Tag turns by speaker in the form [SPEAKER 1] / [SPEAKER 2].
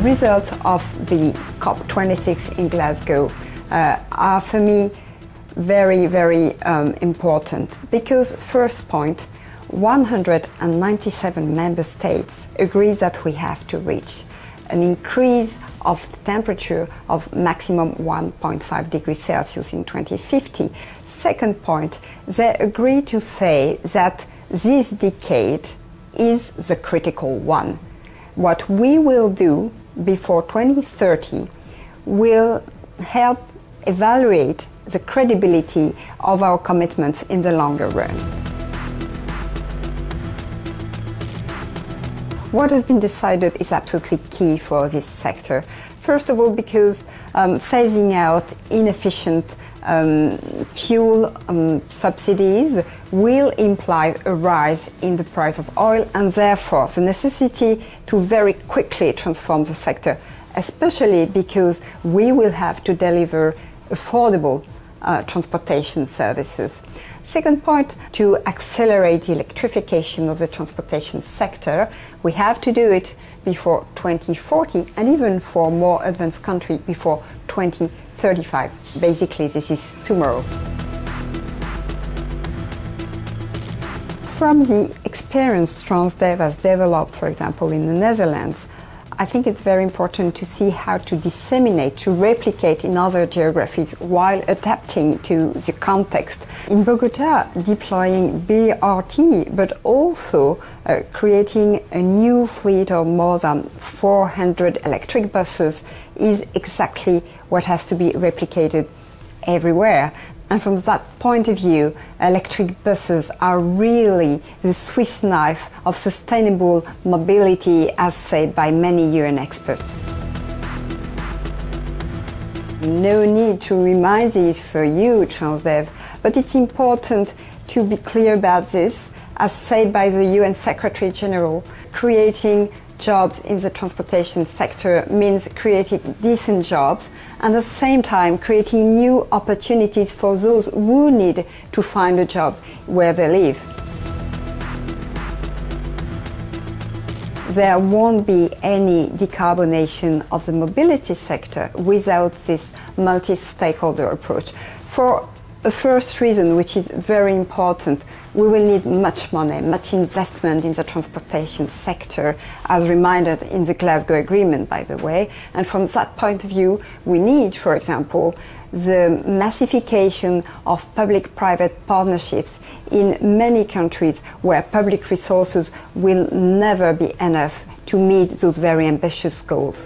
[SPEAKER 1] The results of the COP26 in Glasgow are for me very, very important because, first point, 197 member states agree that we have to reach an increase of temperature of maximum 1.5 degrees Celsius in 2050. Second point, they agree to say that this decade is the critical one. What we will do before 2030 will help evaluate the credibility of our commitments in the longer run. What has been decided is absolutely key for this sector. First of all, because phasing out inefficient fuel subsidies will imply a rise in the price of oil and therefore the necessity to very quickly transform the sector, especially because we will have to deliver affordable transportation services. Second point, to accelerate the electrification of the transportation sector, we have to do it before 2040 and even for more advanced countries before 2035. Basically, this is tomorrow. From the experience Transdev has developed, for example, in the Netherlands, I think it's very important to see how to disseminate, to replicate in other geographies while adapting to the context. In Bogota, deploying BRT, but also creating a new fleet of more than 400 electric buses is exactly what has to be replicated everywhere. And from that point of view, electric buses are really the Swiss knife of sustainable mobility, as said by many UN experts. No need to remind this for you, Transdev, but it's important to be clear about this. As said by the UN Secretary General, creating jobs in the transportation sector means creating decent jobs and at the same time creating new opportunities for those who need to find a job where they live. There won't be any decarbonation of the mobility sector without this multi-stakeholder approach. For a first reason, which is very important, we will need much money, much investment in the transportation sector, as reminded in the Glasgow Agreement, by the way. And from that point of view, we need, for example, the massification of public-private partnerships in many countries where public resources will never be enough to meet those very ambitious goals.